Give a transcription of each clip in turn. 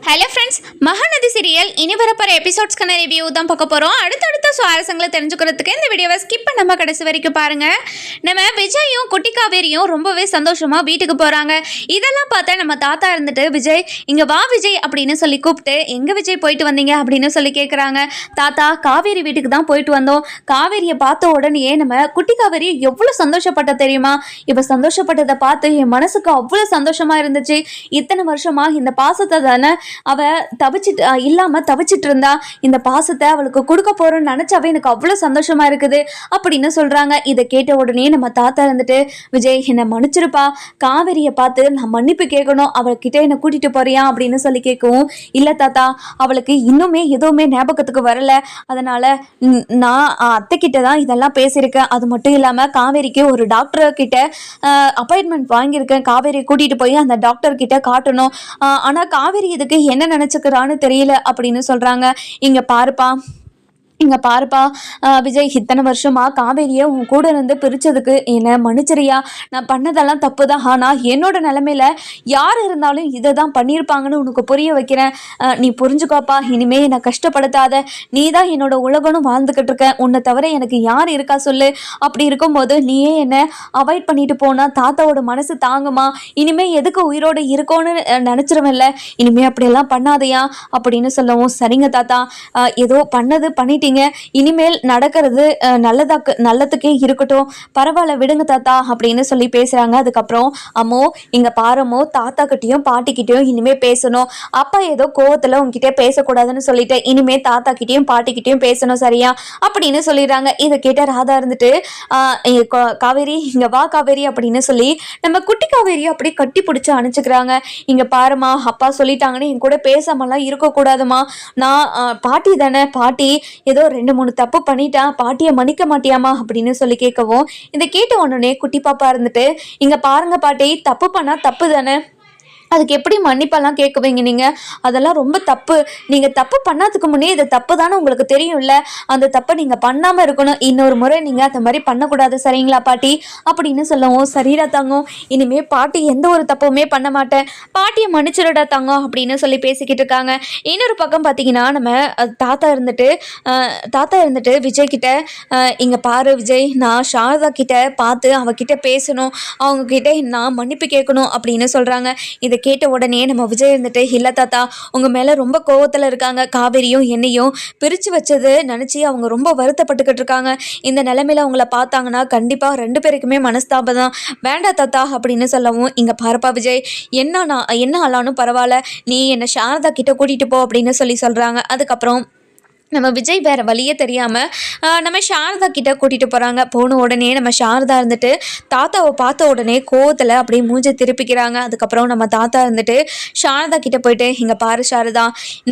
Hello friends, Mahanadi serial இனி வரப்போகிற எபிசோட்ஸ்க்கான review தான் பார்க்க போகிறோம். அடுத்தடுத்த சுவாரஸ்யங்களை தெரிஞ்சுக்கிறதுக்கு இந்த வீடியோவை ஸ்கிப் பண்ணாமல் கடைசி வரைக்கும் பாருங்கள். நம்ம விஜயும் குட்டி காவேரியும் ரொம்பவே சந்தோஷமாக வீட்டுக்கு போகிறாங்க. இதெல்லாம் பார்த்தா நம்ம தாத்தா இருந்துட்டு, விஜய் இங்கே வா விஜய் அப்படின்னு சொல்லி கூப்பிட்டு, எங்கே விஜய் போயிட்டு வந்தீங்க அப்படின்னு சொல்லி கேட்குறாங்க. தாத்தா, காவேரி வீட்டுக்கு தான் போயிட்டு வந்தோம். காவேரியை பார்த்த உடனே நம்ம குட்டி காவேரி எவ்வளோ சந்தோஷப்பட்ட தெரியுமா? இப்போ சந்தோஷப்பட்டதை பார்த்து என் மனசுக்கு அவ்வளோ சந்தோஷமாக இருந்துச்சு. இத்தனை வருஷமாக இந்த பாசத்தை தானே அவ தவிச்சிட்டு இருந்தா. இந்த பாசத்தை அவளுக்கு கொடுக்க போறோம்னு நினைச்சாவே எனக்கு அவ்வளவு சந்தோஷமா இருக்குது அப்படின்னு சொல்றாங்க. இதை கேட்ட உடனே நம்ம தாத்தா இருந்துட்டு, விஜய் என்னை மன்னிச்சிருப்பா, காவேரியை பார்த்து நான் மன்னிப்பு கேட்கணும், அவள்கிட்ட என்னை கூட்டிட்டு போறியா அப்படின்னு சொல்லி கேட்கவும், இல்ல தாத்தா, அவளுக்கு இன்னுமே எதுவுமே ஞாபகத்துக்கு வரல, அதனால நான் அத்தை கிட்ட தான் இதெல்லாம் பேசியிருக்கேன். அது மட்டும் இல்லாம காவேரிக்கு ஒரு டாக்டர் கிட்ட அப்பாயின்மெண்ட் வாங்கியிருக்கேன். காவேரியை கூட்டிட்டு போய் அந்த டாக்டர் கிட்ட காட்டணும். ஆனா காவேரி இதுக்கு என்ன நினைச்சுக்கிறான்னு தெரியல அப்படின்னு சொல்றாங்க. இங்க பாருப்பா விஜய், இத்தனை வருஷமா காவேரியை உன் கூட இருந்து பிரிச்சதுக்கு என்னை மன்னிச்சிரியா? நான் பண்ணதெல்லாம் தப்பு தான். ஆனால் என்னோட நிலைமையில யார் இருந்தாலும் இதை தான் பண்ணியிருப்பாங்கன்னு உனக்கு புரிய வைக்கிறேன். நீ புரிஞ்சுக்கோப்பா, இனிமே என்னை கஷ்டப்படுத்தாத. நீ தான் என்னோட உலகனும் வாழ்ந்துக்கிட்டு இருக்க. உன்னை தவிர எனக்கு யார் இருக்கா சொல்லு? அப்படி இருக்கும்போது நீயே என்னை அவாய்ட் பண்ணிட்டு போனா தாத்தாவோட மனசு தாங்குமா? இனிமே எதுக்கு உயிரோடு இருக்கோன்னு நினச்சிருவேன்ல. இனிமே அப்படியெல்லாம் பண்ணாதையா அப்படின்னு சொல்லவும், சரிங்க தாத்தா, ஏதோ பண்ணிட்டு இனிமேல் நடக்கிறது நல்லதுக்கே இருக்கட்டும், பரவாயில்ல விடுங்க தாத்தா அப்படின்னு சொல்லி பேசுறாங்க. அதுக்கப்புறம், அம்மோ இங்க பாருமோ, தாத்தா கிட்டையும் பாட்டி கிட்டையும் இனிமே பேசணும். அப்பா ஏதோ கோவத்துல உங்ககிட்ட பேசக்கூடாதுன்னு சொல்லிட்டு இனிமே தாத்தா கிட்டையும் பாட்டி கிட்டையும் பேசணும், சரியா அப்படின்னு சொல்லிடுறாங்க. இதை கேட்ட ராதா இருந்துட்டு, காவேரி இங்க வா காவேரி அப்படின்னு சொல்லி நம்ம குட்டி காவேரியை அப்படி கட்டி பிடிச்சு அனுப்பிச்சுக்கிறாங்க. இங்க பாருமா, அப்பா சொல்லிட்டாங்கன்னு என் கூட பேசாமலாம் இருக்கக்கூடாதுமா. நான் பாட்டி தானே, பாட்டி ஏதோ 2-3 தப்பு பண்ணிட்டா, பாட்டியை மன்னிக்க மாட்டியாமா அப்படின்னு சொல்லி கேட்கவும், இதை கேட்ட உடனே குட்டி பாப்பா இருந்துட்டு, இங்க பாருங்க பாட்டி, தப்பு பண்ணா தப்பு தானே, அதுக்கு எப்படி மன்னிப்பெல்லாம் கேட்குவீங்க நீங்கள்? அதெல்லாம் ரொம்ப தப்பு. நீங்கள் தப்பு பண்ணாதுக்கு முன்னே இது தப்பு தானே உங்களுக்கு தெரியும்ல, அந்த தப்பை நீங்கள் பண்ணாமல் இருக்கணும். இன்னொரு முறை நீங்கள் அந்த மாதிரி பண்ணக்கூடாது, சரிங்களா பாட்டி அப்படின்னு சொல்லவும், சரிடா தங்கம், இனிமேல் பாட்டி எந்த ஒரு தப்புமே பண்ண மாட்டேன், பாட்டியை மன்னிச்சிடா தங்கம் அப்படின்னு சொல்லி பேசிக்கிட்டு இருக்காங்க. இன்னொரு பக்கம் பார்த்தீங்கன்னா, நம்ம தாத்தா இருந்துட்டு விஜய் கிட்ட, இங்கே பாரு விஜய், நான் சாரதா கிட்ட பார்த்து அவகிட்ட பேசணும், அவங்க கிட்ட நான் மன்னிப்பு கேட்கணும் அப்படின்னு சொல்கிறாங்க. இதை கேட்ட உடனே நம்ம விஜய் இருந்துட்டு, இல்லை தாத்தா, உங்கள் மேலே ரொம்ப கோவத்தில் இருக்காங்க. காவேரியும் என்னையும் பிரித்து வச்சது நினச்சி அவங்க ரொம்ப வருத்தப்பட்டுக்கிட்டு இருக்காங்க. இந்த நிலைமையில அவங்கள பார்த்தாங்கன்னா கண்டிப்பாக 2 பேருக்குமே மனஸ்தாபம் தான். வேண்டாம் தாத்தா அப்படின்னு சொல்லவும், இங்கே பாருப்பா விஜய், என்ன ஆளானும் பரவாயில்ல, நீ என்னை சாரதா கிட்ட கூட்டிகிட்டு போ அப்படின்னு சொல்கிறாங்க. அதுக்கப்புறம் நம்ம விஜய் வேறு வழியே தெரியாமல் நம்ம சாரதா கிட்ட கூட்டிகிட்டு போகிறாங்க. போன உடனே நம்ம சாரதா இருந்துட்டு தாத்தாவை பார்த்த உடனே கோவத்தில் அப்படியே மூஞ்சி திருப்பிக்கிறாங்க. அதுக்கப்புறம் நம்ம தாத்தா இருந்துட்டு சாரதா கிட்ட போயிட்டு, இங்கே பாரு சாரதா,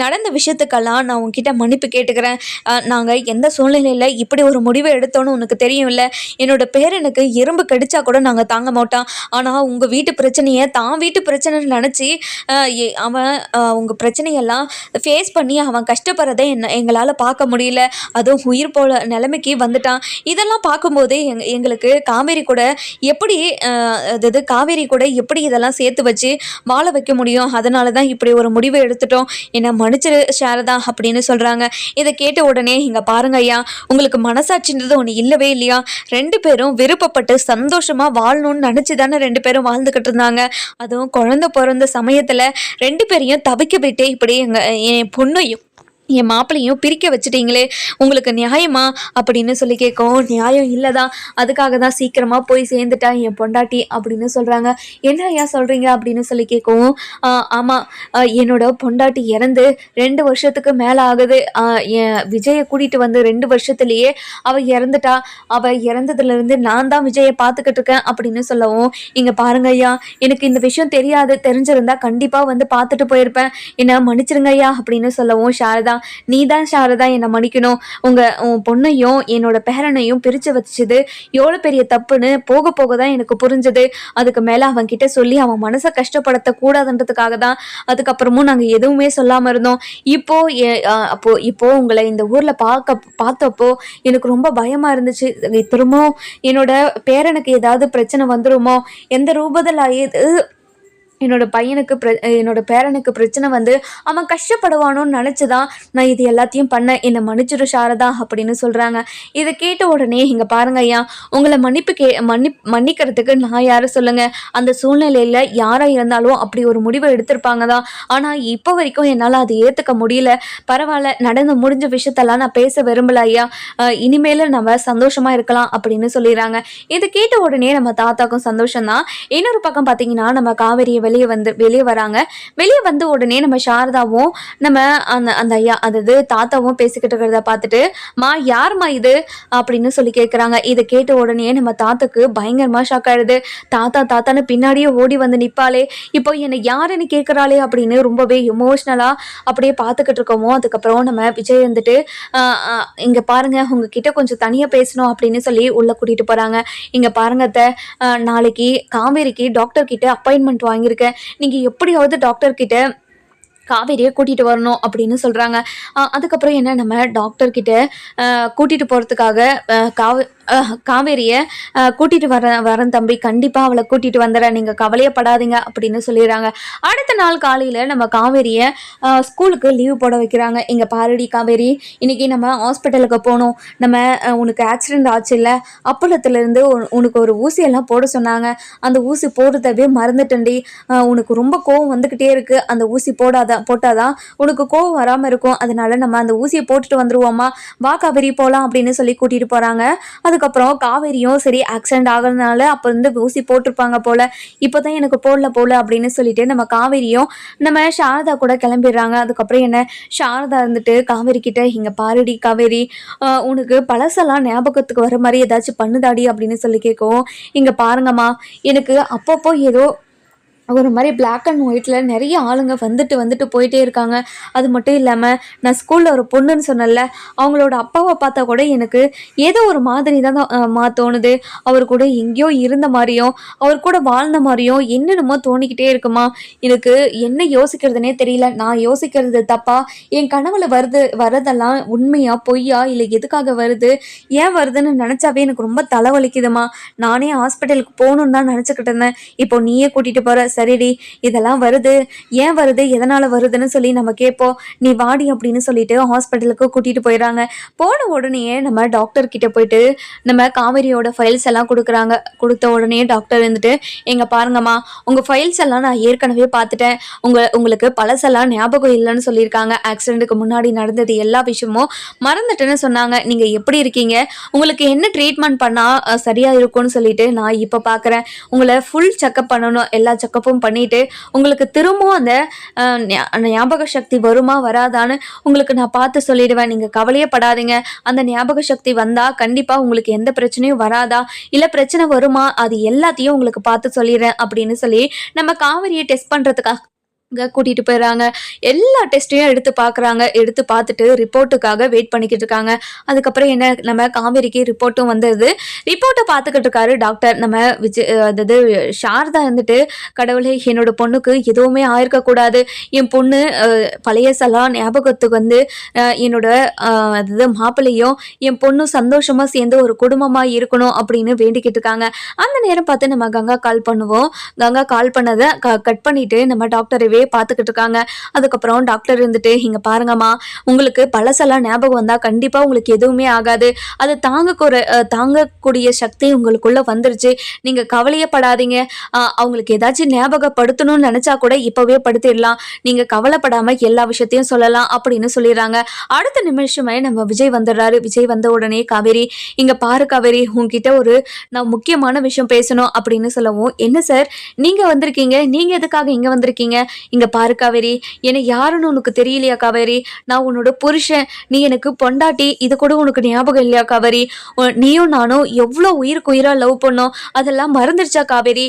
நடந்த விஷயத்துக்கெல்லாம் நான் உங்ககிட்ட மன்னிப்பு கேட்டுக்கிறேன். நாங்கள் எந்த சூழ்நிலையில் இப்படி ஒரு முடிவை எடுத்தோன்னு உனக்கு தெரியும்ல. என்னோட பேரனுக்கு எறும்பு கடிச்சா கூட நாங்கள் தாங்க மாட்டோம். ஆனால் உங்கள் வீட்டு பிரச்சனையை தான் வீட்டு பிரச்சனைன்னு நினச்சி அவன் உங்கள் பிரச்சனையெல்லாம் ஃபேஸ் பண்ணி அவன் கஷ்டப்படுறதை எங்களால் பார்க்க முடியல. அதுவும் உயிர் போல நிலைமைக்கு வந்துட்டான். இதெல்லாம் பார்க்கும்போதே எங்களுக்கு காவேரி கூட எப்படி இதெல்லாம் சேர்த்து வச்சு வாழ வைக்க முடியும். அதனால தான் இப்படி ஒரு முடிவை எடுத்துட்டோம். என்னை மன்னிச்சிரு சாரதா அப்படின்னு சொல்கிறாங்க. இதை கேட்ட உடனே, இங்கே பாருங்க ஐயா, உங்களுக்கு மனசாட்சின்றது ஒன்று இல்லவே இல்லையா? 2 பேரும் விருப்பப்பட்டு சந்தோஷமாக வாழணும்னு நினச்சி தானே 2 பேரும் வாழ்ந்துக்கிட்டு இருந்தாங்க. அதுவும் குழந்தை பிறந்த சமயத்தில் 2 பேரையும் தவிக்க விட்டு இப்படி என் பொண்ணையும் என் மாப்பிள்ளையும் பிரிக்க வச்சுட்டீங்களே, உங்களுக்கு நியாயமா அப்படின்னு சொல்லி கேட்கவும், நியாயம் இல்லைதான், அதுக்காக தான் சீக்கிரமாக போய் சேர்ந்துட்டா என் பொண்டாட்டி அப்படின்னு சொல்கிறாங்க. என்ன ஐயா சொல்கிறீங்க அப்படின்னு சொல்லி கேட்கவும், ஆமாம், என்னோட பொண்டாட்டி இறந்து 2 வருஷத்துக்கு மேலே ஆகுது. என் விஜயை கூட்டிகிட்டு வந்து 2 வருஷத்துலேயே அவள் இறந்துட்டா. அவள் இறந்ததுலேருந்து நான் தான் விஜயை பார்த்துக்கிட்டு இருக்கேன் அப்படின்னு சொல்லவும், இங்கே பாருங்க ஐயா, எனக்கு இந்த விஷயம் தெரிஞ்சிருந்தா கண்டிப்பாக வந்து பார்த்துட்டு போயிருப்பேன், என்ன மன்னிச்சிருங்க ஐயா அப்படின்னு சொல்லவும், சாரதா, நீ தான் சாரதா என்னை மன்னிக்கணும். உன் பொண்ணையும் என்னோட பேரனையும் பிரித்து வச்சது எவ்வளோ பெரிய தப்புன்னு போக போக தான் எனக்கு புரிஞ்சது. அதுக்கு மேலே அவன் கிட்ட சொல்லி அவன் மனசை கஷ்டப்படுத்த கூடாதுன்றதுக்காக தான் அதுக்கப்புறமும் நாங்கள் எதுவுமே சொல்லாமல் இருந்தோம். இப்போ உங்களை இந்த ஊரில் பார்த்தப்போ எனக்கு ரொம்ப பயமாக இருந்துச்சு. திரும்பவும் என்னோட பேரனுக்கு ஏதாவது பிரச்சனை வந்துருமோ, எந்த ரூபத்தில் என்னோட பையனுக்கு என்னோட பேரனுக்கு பிரச்சனை வந்து அவன் கஷ்டப்படுவானோன்னு நினச்சி தான் நான் இது எல்லாத்தையும் பண்ணேன், என்னை மன்னிச்சிடு சாரதா அப்படின்னு சொல்கிறாங்க. இதை கேட்ட உடனே இங்கே பாருங்க ஐயா, உங்களை மன்னிக்கிறதுக்கு நான் யாரை சொல்லுங்கள், அந்த சூழ்நிலையில் யாராக இருந்தாலும் அப்படி ஒரு முடிவை எடுத்திருப்பாங்க தான். ஆனால் இப்போ வரைக்கும் என்னால் அதை ஏற்றுக்க முடியல. பரவாயில்ல, நடந்து முடிஞ்ச விஷயத்தெல்லாம் நான் பேச விரும்பல ஐயா, இனிமேல் நம்ம சந்தோஷமாக இருக்கலாம் அப்படின்னு சொல்லிடுறாங்க. இதை கேட்ட உடனே நம்ம தாத்தாக்கும் சந்தோஷம்தான். இன்னொரு பக்கம் பார்த்தீங்கன்னா நம்ம காவேரியை வெளியே வராங்க. வெளியே வந்து உடனே நம்ம சாரதாவும் நம்ம அந்த ஐயா அதாவது தாத்தாவும் பேசிக்கிட்டு இருக்கிறத பார்த்துட்டு, மா யாருமா இது அப்படின்னு சொல்லி கேட்குறாங்க. இதை கேட்ட உடனே நம்ம தாத்தாக்கு பயங்கரமா ஷாக் ஆயிடுது. தாத்தான்னு பின்னாடியே ஓடி வந்து நிற்பாளே, இப்போ என்னை யாருன்னு கேட்குறாளே அப்படின்னு ரொம்பவே எமோஷ்னலா அப்படியே பார்த்துக்கிட்டு இருக்கோமோ. அதுக்கப்புறம் நம்ம விஜய் வந்துட்டு இங்க பாருங்க, உங்ககிட்ட கொஞ்சம் தனியா பேசணும் அப்படின்னு சொல்லி உள்ள கூட்டிட்டு போறாங்க. இங்க பாருங்க அத்தை, நாளைக்கு காவேரிக்கு டாக்டர் கிட்ட அப்பாயின்மெண்ட் வாங்கியிருக்கேன், நீங்க எப்படியாவது டாக்டர் கிட்ட காவேரியை கூட்டிகிட்டு வரணும் அப்படின்னு சொல்கிறாங்க. அதுக்கப்புறம் என்ன, நம்ம டாக்டர்கிட்ட கூட்டிகிட்டு போகிறதுக்காக காவேரியை கூட்டிகிட்டு வரேன் தம்பி, கண்டிப்பாக அவளை கூட்டிகிட்டு வந்துடுறேன், நீங்கள் கவலையப்படாதீங்க அப்படின்னு சொல்லிடுறாங்க. அடுத்த நாள் காலையில் நம்ம காவேரியை ஸ்கூலுக்கு லீவ் போட வைக்கிறாங்க. இங்கே பாருடி காவேரி, இன்றைக்கி நம்ம ஹாஸ்பிட்டலுக்கு போகணும், நம்ம உனக்கு ஆக்சிடெண்ட் ஆச்சு இல்லை, அப்பளத்துலேருந்து உனக்கு ஒரு ஊசியெல்லாம் போட சொன்னாங்க, அந்த ஊசி போடுறதவே மறந்துட்டேன்டி, உனக்கு ரொம்ப கோவம் வந்துக்கிட்டே இருக்குது, அந்த ஊசி போட்டாதான் உனக்கு கோவம் வராமல் இருக்கும், அதனால நம்ம அந்த ஊசியை போட்டுட்டு வந்துருவோமா, வா காவேரி போகலாம் அப்படின்னு சொல்லி கூட்டிகிட்டு போகிறாங்க. அதுக்கப்புறம் காவேரியும் சரி ஆக்சிடென்ட் ஆகிறதுனால அப்போ இருந்து ஊசி போட்டிருப்பாங்க போல, இப்போதான் எனக்கு போடல அப்படின்னு சொல்லிட்டு நம்ம காவேரியும் நம்ம சாரதா கூட கிளம்பிடுறாங்க. அதுக்கப்புறம் என்ன, சாரதா இருந்துட்டு காவேரி கிட்ட, இங்க பாருடி காவேரி, உனக்கு பழசெல்லாம் ஞாபகத்துக்கு வர மாதிரி ஏதாச்சும் பண்ணுதாடி அப்படின்னு சொல்லி கேட்கவும், இங்க பாருங்கம்மா, எனக்கு அப்பப்போ ஏதோ ஒரு மாதிரி பிளாக் அண்ட் ஒயிட்டில் நிறைய ஆளுங்க வந்துட்டு போயிட்டே இருக்காங்க. அது மட்டும் இல்லாமல் நான் ஸ்கூலில் ஒரு பொண்ணுன்னு சொன்னல, அவங்களோட அப்பாவை பார்த்தா கூட எனக்கு ஏதோ ஒரு மாதிரி தான் தோணுது, அவர் கூட எங்கேயோ இருந்த மாதிரியும் அவர் கூட வாழ்ந்த மாதிரியும் என்னென்னமோ தோணிக்கிட்டே இருக்குமா, எனக்கு என்ன யோசிக்கிறதுனே தெரியல, நான் யோசிக்கிறது தப்பா, என் கனவுல வரதெல்லாம் உண்மையா பொய்யா இல்லை எதுக்காக வருது, ஏன் வருதுன்னு நினச்சாவே எனக்கு ரொம்ப தலைவலிக்குதுமா, நானே ஹாஸ்பிட்டலுக்கு போகணுன்னு தான் நினச்சிக்கிட்டு இருந்தேன், இப்போ நீயே கூட்டிகிட்டு போகிற, சரிடி இதெல்லாம் வருது, ஏன் வருது எதனால வருதுன்னு சொல்லி நம்ம கேட்போம், நீ வாடி அப்படின்னு சொல்லிட்டு ஹாஸ்பிட்டலுக்கு கூட்டிட்டு போயிடறாங்க. போன உடனே நம்ம டாக்டர் கிட்ட போயிட்டு நம்ம காவேரியோட ஃபைல்ஸ் எல்லாம் கொடுக்குறாங்க. கொடுத்த உடனே டாக்டர் இருந்துட்டு, எங்க பாருங்கம்மா, உங்க ஃபைல்ஸ் எல்லாம் நான் ஏற்கனவே பார்த்துட்டேன், உங்களுக்கு பழசெல்லாம் ஞாபகம் இல்லைன்னு சொல்லியிருக்காங்க, ஆக்சிடென்ட்டுக்கு முன்னாடி நடந்தது எல்லா விஷயமும் மறந்துட்டுன்னு சொன்னாங்க, நீங்க எப்படி இருக்கீங்க, உங்களுக்கு என்ன ட்ரீட்மெண்ட் பண்ணா சரியா இருக்கும்னு சொல்லிட்டு நான் இப்போ பார்க்குறேன், உங்களை ஃபுல் செக்அப் பண்ணணும், எல்லா செக்அப்பும் பண்ணிட்டு உங்களுக்கு திரும்பவும் அந்த ஞாபக சக்தி வருமா வராதான்னு உங்களுக்கு நான் பார்த்து சொல்லிடுவேன், நீங்க கவலையே படாதீங்க, அந்த ஞாபக சக்தி வந்தா கண்டிப்பா உங்களுக்கு எந்த பிரச்சனையும் வராதா, இல்ல பிரச்சனை வருமா, அது எல்லாத்தையும் உங்களுக்கு பார்த்து சொல்லிடுறேன் அப்படின்னு சொல்லி நம்ம காவேரியை டெஸ்ட் பண்றதுக்காக கூட்டிட்டு போயிடறாங்க. எல்லா டெஸ்ட்டையும் எடுத்து பார்க்குறாங்க. எடுத்து பார்த்துட்டு ரிப்போர்ட்டுக்காக வெயிட் பண்ணிக்கிட்டு இருக்காங்க. அதுக்கப்புறம் என்ன, நம்ம காவேரிக்கு ரிப்போர்ட்டும் வந்தது. ரிப்போர்ட்டை பார்த்துக்கிட்டு இருக்காரு டாக்டர். நம்ம அதாவது சாரதா இருந்துட்டு, கடவுளே என்னோட பொண்ணுக்கு எதுவுமே ஆயிருக்கக்கூடாது, என் பொண்ணு பழையசெல்லாம் ஞாபகத்துக்கு வந்து என்னோட அதாவது மாப்பிள்ளையும் என் பொண்ணும் சந்தோஷமா சேர்ந்து ஒரு குடும்பமா இருக்கணும் அப்படின்னு வேண்டிக்கிட்டு இருக்காங்க. அந்த நேரம் பார்த்து நம்ம கங்கா கால் பண்ணுவோம். கங்கா கால் பண்ணதை கட் பண்ணிட்டு நம்ம டாக்டரவே பார்த்துக்கிட்டு இருக்காங்க. அதுக்கப்புறம் டாக்டர் இருந்துட்டு, இங்க பாருங்கம்மா, உங்களுக்கு பழசெல்லாம் ஞாபகம் வந்தா கண்டிப்பா உங்களுக்கு எதுவுமே ஆகாது, அது தாங்கக்கூடிய சக்தி உங்களுக்குள்ள வந்துருச்சு, நீங்க கவலையப்படாதீங்க, அவங்களுக்கு ஏதாச்சும் ஞாபகப்படுத்தணும்னு நினைச்சா கூட இப்பவே படுத்திடலாம், நீங்க கவலைப்படாம எல்லா விஷயத்தையும் சொல்லலாம் அப்படின்னு சொல்லிடுறாங்க. அடுத்த நிமிஷமே நம்ம விஜய் வந்துடுறாரு. விஜய் வந்த உடனே, காவேரி இங்க பாரு காவேரி, உங்ககிட்ட நான் முக்கியமான விஷயம் பேசணும் அப்படின்னு சொல்லவும், என்ன சார் நீங்க வந்திருக்கீங்க, நீங்க எதுக்காக இங்க வந்திருக்கீங்க, இங்க பாரு காவேரி, என்னை யாருன்னு உனக்கு தெரியலையா காவேரி, நான் உன்னோட புருஷன், நீ எனக்கு பொண்டாட்டி, இது கூட உனக்கு ஞாபகம் இல்லையா காவேரி, நீயும் நானும் எவ்வளோ உயிருக்கு உயிரா லவ் பண்ணோம், அதெல்லாம் மறந்துடுச்சா காவேரி,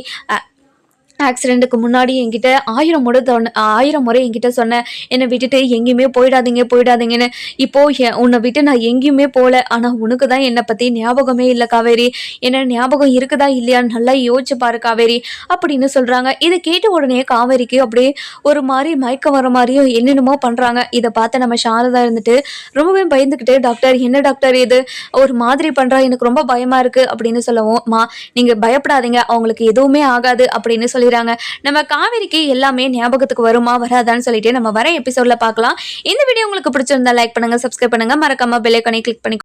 ஆக்சிடெண்ட்டுக்கு முன்னாடி என்கிட்ட 1000 முறை என்கிட்ட சொன்னேன், என்னை விட்டுட்டு எங்கேயுமே போயிடாதீங்கன்னு, இப்போ உன்னை விட்டு நான் எங்கேயுமே போகல, ஆனால் உனக்கு தான் என்னை பற்றி ஞாபகமே இல்லை காவேரி, என்ன ஞாபகம் இருக்குதா இல்லையான்னு நல்லா யோசிச்சு பாரு காவேரி அப்படின்னு சொல்கிறாங்க. இதை கேட்ட உடனே காவேரிக்கு அப்படியே ஒரு மாதிரி மயக்கம் வர மாதிரியும் என்னென்னமோ பண்ணுறாங்க. இதை பார்த்து நம்ம சாரதா இருந்துட்டு ரொம்பவே பயந்துக்கிட்டு, டாக்டர் என்ன டாக்டர் இது ஒரு மாதிரி பண்ணுறா, எனக்கு ரொம்ப பயமாக இருக்குது அப்படின்னு சொல்லவும், நீங்கள் பயப்படாதீங்க, அவங்களுக்கு எதுவுமே ஆகாது அப்படின்னு சொல்லி சொல்லிடுறாங்க. நம்ம காவேரிக்கு எல்லாமே ஞாபகத்துக்கு வருமா வராதான்னு சொல்லிட்டு நம்ம வர எபிசோட்ல பார்க்கலாம். இந்த வீடியோ உங்களுக்கு பிடிச்சிருந்தா லைக் பண்ணுங்க, சப்ஸ்கிரைப் பண்ணுங்க, மறக்காம பெல் ஐகானை கிளிக் பண்ணி